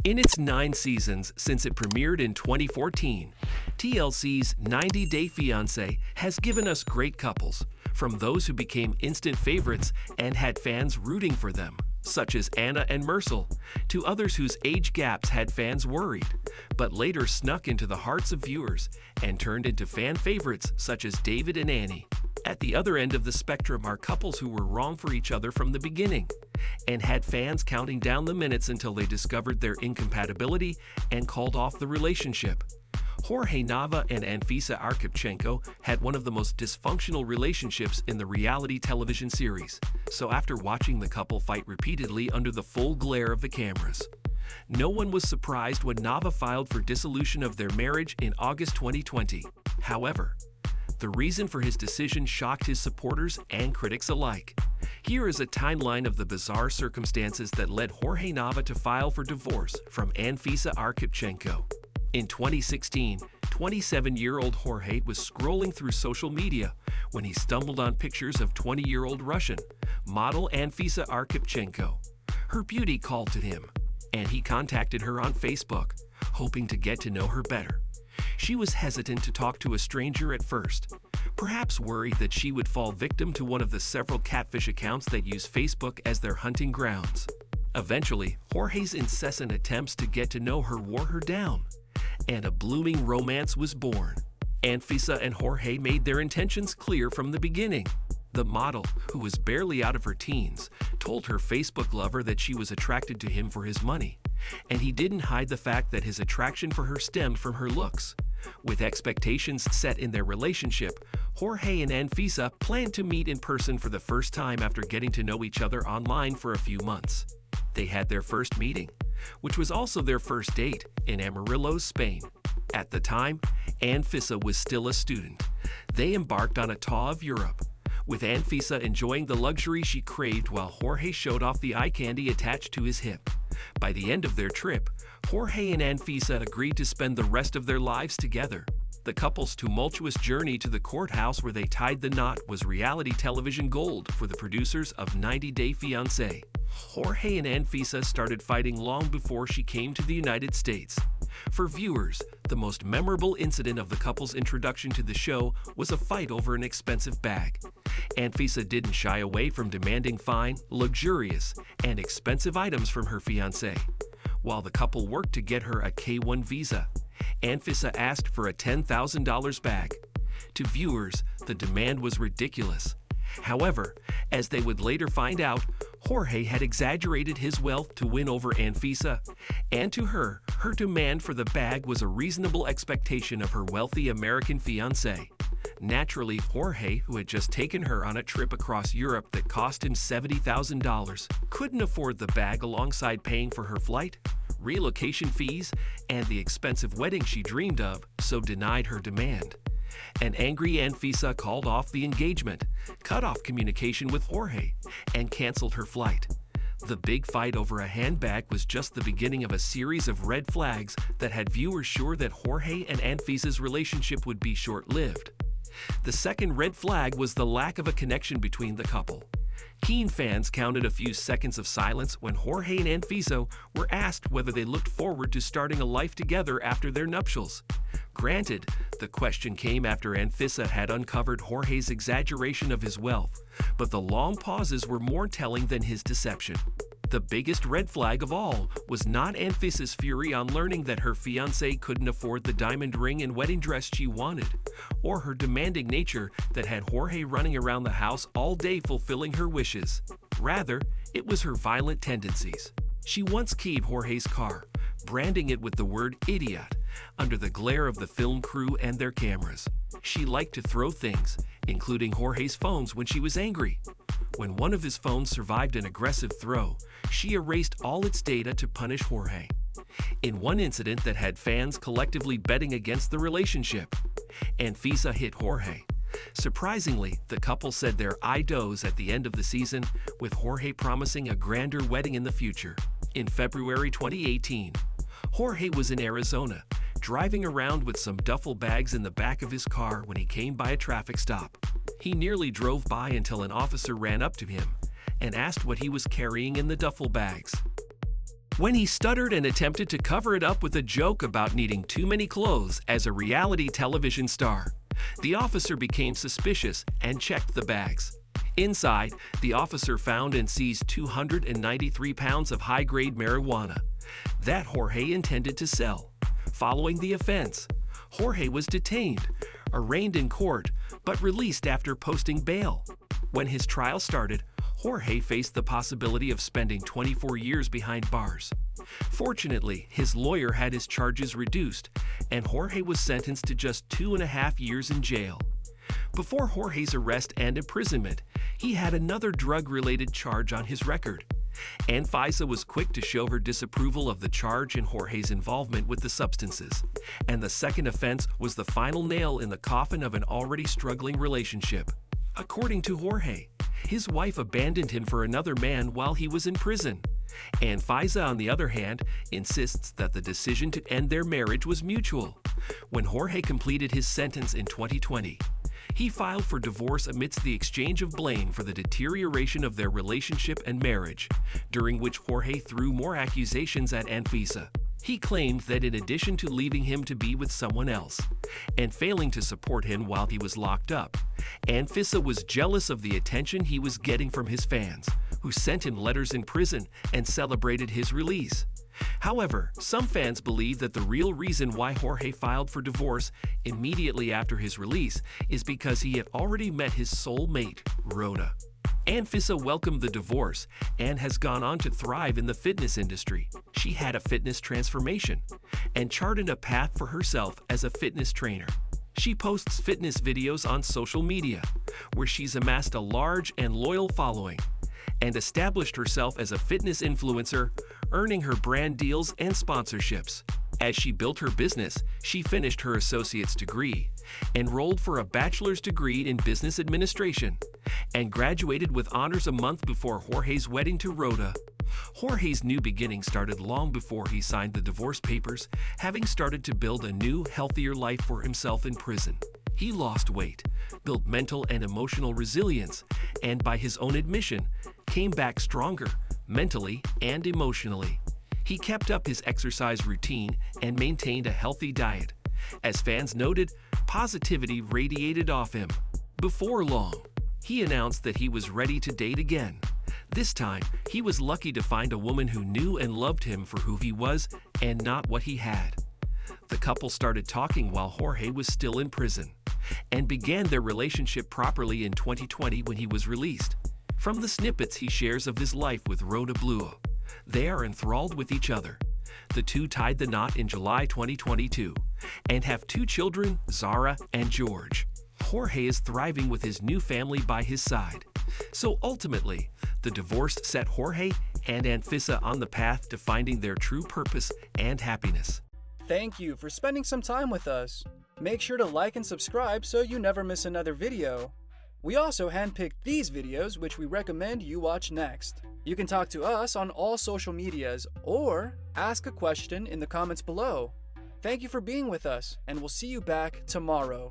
In its 9 seasons since it premiered in 2014, TLC's 90 Day Fiancé has given us great couples, from those who became instant favorites and had fans rooting for them, such as Anna and Mercel, to others whose age gaps had fans worried, but later snuck into the hearts of viewers and turned into fan favorites such as David and Annie. At the other end of the spectrum are couples who were wrong for each other from the beginning and had fans counting down the minutes until they discovered their incompatibility and called off the relationship. Jorge Nava and Anfisa Arkhipchenko had one of the most dysfunctional relationships in the reality television series, so after watching the couple fight repeatedly under the full glare of the cameras, no one was surprised when Nava filed for dissolution of their marriage in August 2020. However, the reason for his decision shocked his supporters and critics alike. Here is a timeline of the bizarre circumstances that led Jorge Nava to file for divorce from Anfisa Arkhipchenko. In 2016, 27-year-old Jorge was scrolling through social media when he stumbled on pictures of 20-year-old Russian model Anfisa Arkhipchenko. Her beauty called to him, and he contacted her on Facebook, hoping to get to know her better. She was hesitant to talk to a stranger at first, perhaps worried that she would fall victim to one of the several catfish accounts that use Facebook as their hunting grounds. Eventually, Jorge's incessant attempts to get to know her wore her down, and a blooming romance was born. Anfisa and Jorge made their intentions clear from the beginning. The model, who was barely out of her teens, told her Facebook lover that she was attracted to him for his money, and he didn't hide the fact that his attraction for her stemmed from her looks. With expectations set in their relationship, Jorge and Anfisa planned to meet in person for the first time after getting to know each other online for a few months. They had their first meeting, which was also their first date, in Amarillo, Spain. At the time, Anfisa was still a student. They embarked on a tour of Europe, with Anfisa enjoying the luxury she craved while Jorge showed off the eye candy attached to his hip. By the end of their trip, Jorge and Anfisa agreed to spend the rest of their lives together. The couple's tumultuous journey to the courthouse where they tied the knot was reality television gold for the producers of 90 Day Fiancé. Jorge and Anfisa started fighting long before she came to the United States. For viewers, the most memorable incident of the couple's introduction to the show was a fight over an expensive bag. Anfisa didn't shy away from demanding fine, luxurious, and expensive items from her fiancé. While the couple worked to get her a K-1 visa, Anfisa asked for a $10,000 bag. To viewers, the demand was ridiculous. However, as they would later find out, Jorge had exaggerated his wealth to win over Anfisa, and to her, her demand for the bag was a reasonable expectation of her wealthy American fiancé. Naturally, Jorge, who had just taken her on a trip across Europe that cost him $70,000, couldn't afford the bag alongside paying for her flight, relocation fees, and the expensive wedding she dreamed of, so denied her demand. An angry Anfisa called off the engagement, cut off communication with Jorge, and canceled her flight. The big fight over a handbag was just the beginning of a series of red flags that had viewers sure that Jorge and Anfisa's relationship would be short-lived. The second red flag was the lack of a connection between the couple. Keen fans counted a few seconds of silence when Jorge and Anfisa were asked whether they looked forward to starting a life together after their nuptials. Granted, the question came after Anfisa had uncovered Jorge's exaggeration of his wealth, but the long pauses were more telling than his deception. The biggest red flag of all was not Anfisa's fury on learning that her fiancé couldn't afford the diamond ring and wedding dress she wanted, or her demanding nature that had Jorge running around the house all day fulfilling her wishes. Rather, it was her violent tendencies. She once keyed Jorge's car, branding it with the word idiot, under the glare of the film crew and their cameras. She liked to throw things, including Jorge's phones, when she was angry. When one of his phones survived an aggressive throw, she erased all its data to punish Jorge. In one incident that had fans collectively betting against the relationship, Anfisa hit Jorge. Surprisingly, the couple said their I do's at the end of the season, with Jorge promising a grander wedding in the future. In February 2018, Jorge was in Arizona, driving around with some duffel bags in the back of his car when he came by a traffic stop. He nearly drove by until an officer ran up to him and asked what he was carrying in the duffel bags. when he stuttered and attempted to cover it up with a joke about needing too many clothes as a reality television star. The officer became suspicious and checked the bags. Inside, the officer found and seized 293 pounds of high-grade marijuana that Jorge intended to sell. Following the offense, Jorge was detained, arraigned in court, but released after posting bail. When his trial started, Jorge faced the possibility of spending 24 years behind bars. Fortunately, his lawyer had his charges reduced, and Jorge was sentenced to just 2.5 years in jail. Before Jorge's arrest and imprisonment, he had another drug-related charge on his record. Anfisa was quick to show her disapproval of the charge and Jorge's involvement with the substances, and the second offense was the final nail in the coffin of an already struggling relationship. According to Jorge, his wife abandoned him for another man while he was in prison. Anfisa, on the other hand, insists that the decision to end their marriage was mutual. When Jorge completed his sentence in 2020, he filed for divorce amidst the exchange of blame for the deterioration of their relationship and marriage, during which Jorge threw more accusations at Anfisa. He claimed that in addition to leaving him to be with someone else and failing to support him while he was locked up, Anfisa was jealous of the attention he was getting from his fans, who sent him letters in prison and celebrated his release. However, some fans believe that the real reason why Jorge filed for divorce immediately after his release is because he had already met his soulmate, Rhoda. Anfisa welcomed the divorce and has gone on to thrive in the fitness industry. She had a fitness transformation and charted a path for herself as a fitness trainer. She posts fitness videos on social media, where she's amassed a large and loyal following, and established herself as a fitness influencer, earning her brand deals and sponsorships. As she built her business, she finished her associate's degree, enrolled for a bachelor's degree in business administration, and graduated with honors a month before Jorge's wedding to Rhoda. Jorge's new beginning started long before he signed the divorce papers, having started to build a new, healthier life for himself in prison. He lost weight, built mental and emotional resilience, and by his own admission, came back stronger, mentally and emotionally. He kept up his exercise routine and maintained a healthy diet. As fans noted, positivity radiated off him. Before long, he announced that he was ready to date again. This time, he was lucky to find a woman who knew and loved him for who he was and not what he had. The couple started talking while Jorge was still in prison, and began their relationship properly in 2020 when he was released. From the snippets he shares of his life with Rhoda Blua, they are enthralled with each other. The two tied the knot in July 2022 and have 2 children, Zara and George. Jorge is thriving with his new family by his side. So ultimately, the divorce set Jorge and Anfisa on the path to finding their true purpose and happiness. Thank you for spending some time with us. Make sure to like and subscribe so you never miss another video. We also handpicked these videos which we recommend you watch next. You can talk to us on all social medias or ask a question in the comments below. Thank you for being with us, and we'll see you back tomorrow.